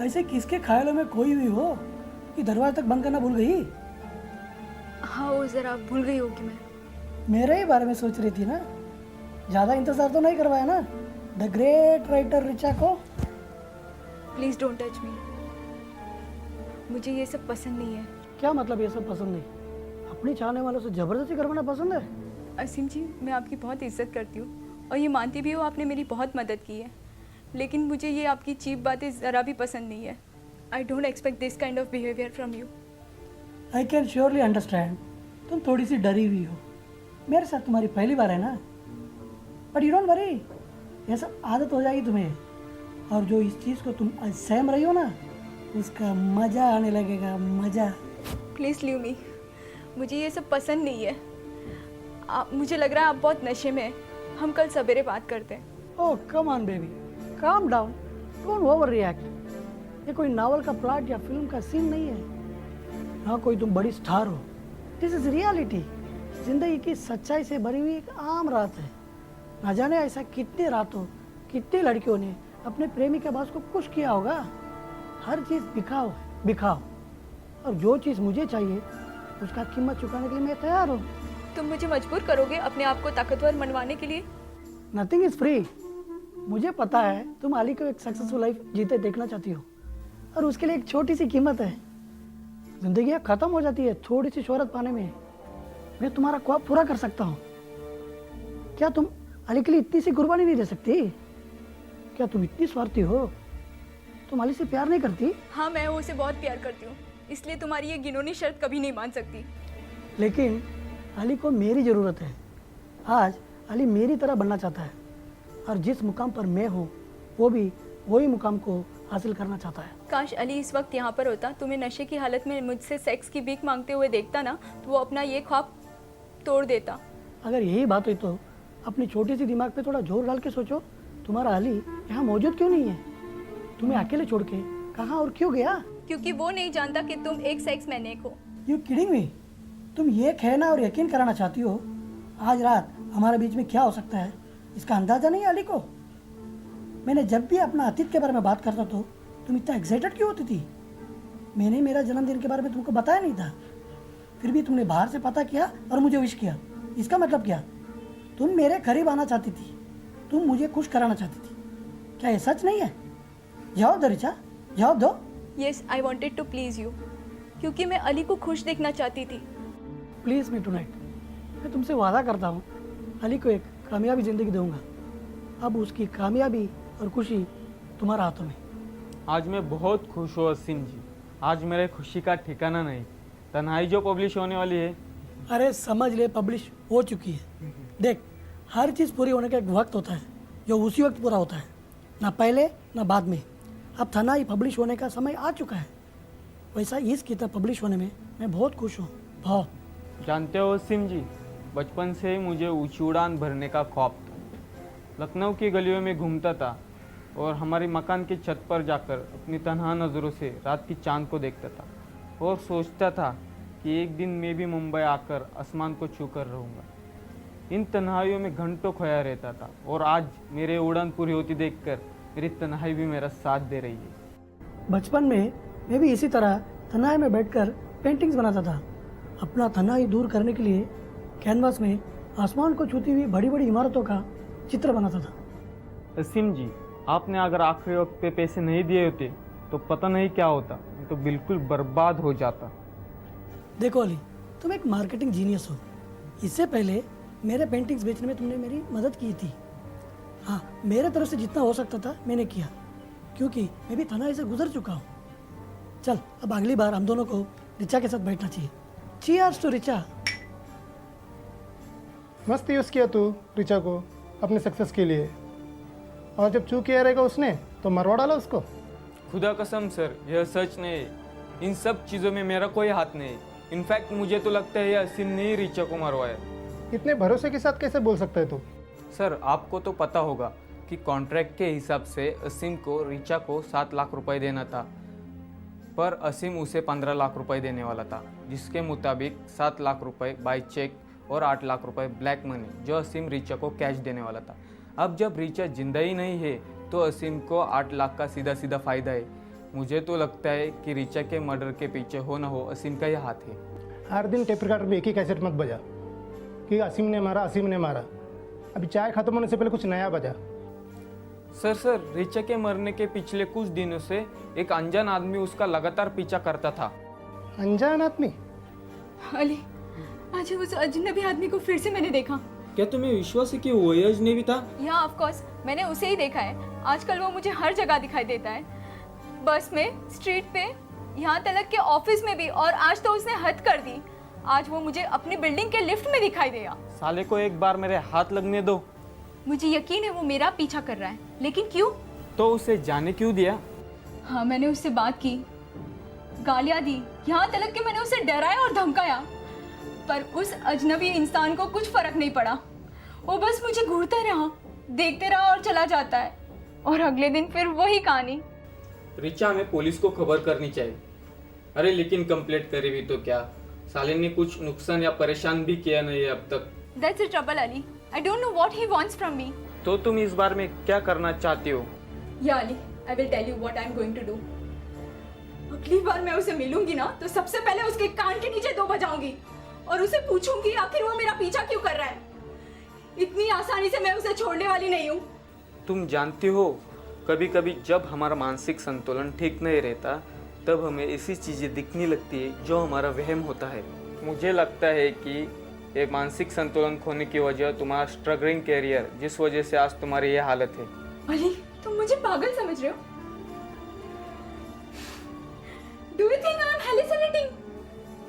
ऐसे किसके ख्यालों में खोई हुई हो कि दरवाजा तक बंद करना भूल गई? हाँ वो ज़रा भूल गई होगी मैं। मेरे ही बारे में सोच रही थी ना? ज़्यादा इंतज़ार तो नहीं करवाया ना द ग्रेट राइटर ऋचा को? प्लीज़ डोंट टच मी, मुझे ये सब पसंद नहीं है। क्या मतलब ये सब पसंद नहीं? अपनी चाहने वालों से ज़बरदस्ती करवाना पसंद है? असीम जी, मैं आपकी बहुत इज्जत करती हूँ और ये मानती भी हूँ आपने मेरी बहुत मदद की है, लेकिन मुझे ये आपकी चीप बातें ज़रा भी पसंद नहीं है। I don't expect this kind of behaviour from you. I can surely understand, तुम थोड़ी सी डरी हुई हो। मेरे साथ तुम्हारी पहली बार है ना, बट यू डोंट वरी, ये सब आदत हो जाएगी तुम्हें। और जो इस चीज़ को तुम आज सहम रही हो ना, उसका मज़ा आने लगेगा, मज़ा। प्लीज़ लीव मी, मुझे ये सब पसंद नहीं है। मुझे लग रहा है आप बहुत नशे में हैं। हम कल सवेरे बात करते हैं। Oh come on baby, calm down, don't over react. ये कोई नावल का प्लॉट या फिल्म का सीन नहीं है। हाँ कोई तुम बड़ी स्टार हो, दिस इज रियलिटी। जिंदगी की सच्चाई से भरी हुई एक आम रात है। ना जाने ऐसा कितनी रातों, कितनी लड़कियों ने अपने प्रेमी के पास को खुश किया होगा। हर चीज़ बिकाओ बिकाओ, और जो चीज़ मुझे चाहिए उसका कीमत चुकाने के लिए मैं तैयार हूँ। तुम मुझे मजबूर करोगे अपने आप को ताकतवर मनवाने के लिए? Nothing is free. मुझे पता है तुम अली को एक सक्सेसफुल लाइफ जीते देखना चाहती हो, और उसके लिए एक छोटी सी कीमत है। जिंदगी खत्म हो जाती है थोड़ी सी शोहरत पाने में। मैं तुम्हारा ख्वाब पूरा कर सकता हूँ। क्या तुम अली के लिए इतनी सी कुर्बानी नहीं दे सकती? क्या तुम इतनी स्वार्थी हो? तुम अली से प्यार नहीं करती? हाँ, मैं उसे बहुत प्यार करती हूँ, इसलिए तुम्हारी ये घिनौनी शर्त कभी नहीं मान सकती। लेकिन अली को मेरी ज़रूरत है। आज अली मेरी तरह बनना चाहता है, और जिस मुकाम पर मैं हूँ वो भी वही मुकाम को हासिल करना चाहता है। काश अली इस वक्त यहाँ पर होता, तुम्हें नशे की हालत में मुझसे सेक्स की भीख मांगते हुए देखता ना, तो वो अपना ये ख्वाब तोड़ देता। अगर यही बात हुई तो अपनी छोटी सी दिमाग पे थोड़ा जोर डाल के सोचो, तुम्हारा अली यहाँ मौजूद क्यों नहीं है? तुम्हें अकेले छोड़ के कहाँ और क्यों गया? क्योंकि वो नहीं जानता कि तुम एक सेक्स मैनिक हो। You kidding me? तुम ये कहना और यकीन कराना चाहती हो आज रात हमारे बीच में क्या हो सकता है, इसका अंदाजा नहीं है अली को? मैंने जब भी अपना अतीत के बारे में बात करता तो तुम इतना एक्साइटेड क्यों होती थी? मैंने मेरा जन्मदिन के बारे में तुमको बताया नहीं था, फिर भी तुमने बाहर से पता किया और मुझे विश किया। इसका मतलब क्या? तुम मेरे करीब आना चाहती थी, तुम मुझे खुश कराना चाहती थी। क्या ये सच नहीं है? जवाब दो ऋचा, जवाब दो। Yes, I wanted to please you, क्योंकि मैं अली को खुश देखना चाहती थी। प्लीज़ मी टुनाइट, मैं तुमसे वादा करता हूँ अली को एक कामयाबी ज़िंदगी दूंगा। अब उसकी कामयाबी और खुशी तुम्हारा हाथों में। आज मैं बहुत खुश हूँ असीम जी। आज मेरे खुशी का ठिकाना नहीं। तन्हाई जो पब्लिश होने वाली है। अरे समझ ले, पब्लिश हो चुकी है। देख, हर चीज़ पूरी होने का एक वक्त होता है जो उसी वक्त पूरा होता है, ना पहले ना बाद में। अब तन्हाई पब्लिश होने का समय आ चुका है। वैसा इस किताब पब्लिश होने में मैं बहुत खुश हूँ, बहुत। जानते हो असीम जी, बचपन से ही मुझे ऊंची उड़ान भरने का ख्वाब था। लखनऊ की गलियों में घूमता था और हमारी मकान की छत पर जाकर अपनी तन्हा नज़रों से रात की चांद को देखता था और सोचता था कि एक दिन मैं भी मुंबई आकर आसमान को छू कर रहूँगा। इन तन्हाइयों में घंटों खोया रहता था, और आज मेरे उड़ान पूरी होती देखकर मेरी तन्हाई भी मेरा साथ दे रही है। बचपन में मैं भी इसी तरह तन्हाई में बैठकर पेंटिंग्स बनाता था। अपना तन्हाई दूर करने के लिए कैनवास में आसमान को छूती हुई बड़ी बड़ी इमारतों का चित्र बनाता था। असीम जी, आपने अगर आखिरी वक्त पे पैसे नहीं दिए होते तो पता नहीं क्या होता, मैं तो बिल्कुल बर्बाद हो जाता। देखो अली, तुम एक मार्केटिंग जीनियस हो। इससे पहले मेरे पेंटिंग्स बेचने में तुमने मेरी मदद की थी। हाँ, मेरे तरफ से जितना हो सकता था मैंने किया, क्योंकि मैं भी तन्हाई से गुजर चुका हूँ। चल, अब अगली बार हम दोनों को ऋचा के साथ बैठना चाहिए। Cheers to Richa. मस्त यूज़ किया तू ऋचा को अपने सक्सेस के लिए, और जब चूक किया रहेगा उसने तो मरवा डाला उसको। खुदा कसम सर, यह सच नहीं है। इन सब चीज़ों में मेरा कोई हाथ नहीं। इनफैक्ट मुझे तो लगता है यह असीम ने ही ऋचा को मरवाया। इतने भरोसे के साथ कैसे बोल सकता है तू? सर, आपको तो पता होगा कि कॉन्ट्रैक्ट के हिसाब से असीम को ऋचा को 7 लाख रुपए देना था, पर असीम उसे 15 लाख रुपए देने वाला था, जिसके मुताबिक 7 लाख रुपए बाय चेक और 8 लाख रुपए ब्लैक मनी जो असीम ऋचा को कैश देने वाला था। अब जब ऋचा जिंदा ही नहीं है तो असीम को 8 लाख का सीधा सीधा फायदा है। मुझे तो लगता है कि ऋचा के मर्डर के पीछे हो न हो असीम का ही हाथ है। हर दिन टेप रिकॉर्डर में एक ही कैसेट मत बजा कि असीम ने मारा, असीम ने मारा। अभी चाय खत्म होने से पहले कुछ नया बजा। सर ऋचा के मरने के पिछले कुछ दिनों से एक अनजान आदमी उसका लगातार पीछा करता था। अनजान आदमी? अली, आज उस अजनबी आदमी को फिर से मैंने देखा। क्या तुम्हें विश्वास है कि वो अजनबी था? या ऑफ कोर्स, मैंने उसे ही देखा है। आजकल वो मुझे हर जगह दिखाई देता है, बस में, स्ट्रीट पे, यहाँ तक कि ऑफिस में भी। और आज तो उसने हद कर दी, आज वो मुझे अपनी बिल्डिंग के लिफ्ट में दिखाई दिया। साले को एक बार मेरे हाथ लगने दो। मुझे यकीन है वो मेरा पीछा कर रहा है, लेकिन क्यों? तो उसे जाने क्यों दिया? हाँ, मैंने उससे बात की, गालियाँ दी, यहाँ तक कि मैंने उसे डराया और धमकाया, पर उस अजनबी इंसान को कुछ फर्क नहीं पड़ा। वो बस मुझे घूरता रहा, देखते रहा और चला जाता है। और अगले दिन फिर वही कहानी। ऋचा, हमें पुलिस को खबर करनी चाहिए। अरे लेकिन कंप्लेंट करे भी तो क्या, साले ने कुछ नुकसान या परेशान भी किया नहीं है अब तक। That's the trouble, Ali. I don't know what he wants from me. तो तुम इस बार में क्या करना चाहती हो? Yeah, Ali. I will tell you what I'm going to do. अगली बार मैं उसे मिलूंगी ना, तो सबसे पहले उसके कान के नीचे 2 बजाऊंगी और उसे पूछूंगी आखिर वो मेरा पीछा क्यों कर रहा है। इतनी आसानी से मैं उसे छोड़ने वाली नहीं हूँ। तुम जानती हो, कभी कभी जब हमारा मानसिक संतुलन ठीक नहीं रहता, तब हमें ऐसी चीज़ें दिखने लगती है जो हमारा वहम होता है। मुझे लगता है कि ये मानसिक संतुलन खोने की वजह तुम्हारा स्ट्रगलिंग कैरियर, जिस वजह से आज तुम्हारी ये हालत है। अली, तुम मुझे पागल समझ रहे हो? Do you think I'm hallucinating?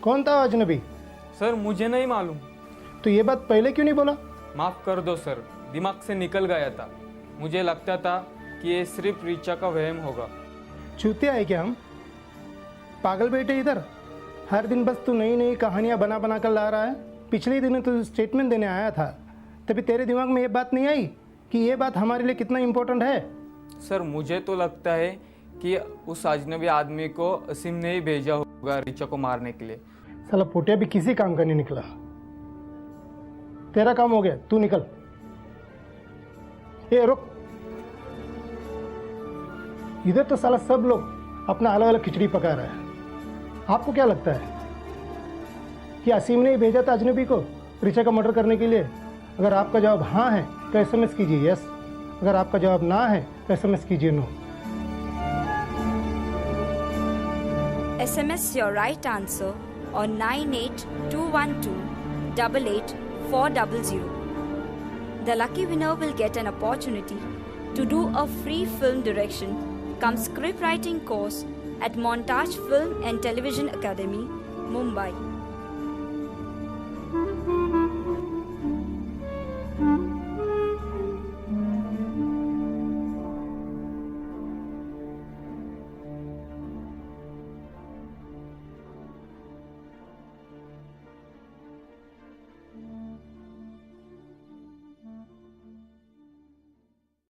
कौन था अजनबी? सर मुझे नहीं मालूम। तो ये बात पहले क्यों नहीं बोला? माफ़ कर दो सर, दिमाग से निकल गया था। मुझे लगता था कि ये सिर्फ ऋचा का वहम होगा। चूतिया है क्या हम? पागल बेटे इधर, हर दिन बस तू नई नई कहानियाँ बना बना कर ला रहा है। पिछले दिन तू स्टेटमेंट देने आया था, तभी तेरे दिमाग में ये बात नहीं आई कि ये बात हमारे लिए कितना इम्पोर्टेंट है। सर मुझे तो लगता है कि उस अजनबी आदमी को असीम ने ही भेजा होगा ऋचा को मारने के लिए। साला पोटिया भी किसी काम का नहीं निकला। तेरा काम हो गया, तू निकल। ए रुक, इधर तो साला सब लोग अपना अलग अलग खिचड़ी पका रहा है। आपको क्या लगता है कि असीम ने ही भेजा था अजनबी को ऋचा का मर्डर करने के लिए? अगर आपका जवाब हाँ है तो SMS कीजिए यस, अगर आपका जवाब ना है तो SMS कीजिए no. SMS your right answer on 98212 88400. The lucky winner will get an opportunity to do a free film direction cum script writing course at Montage Film and Television Academy, Mumbai.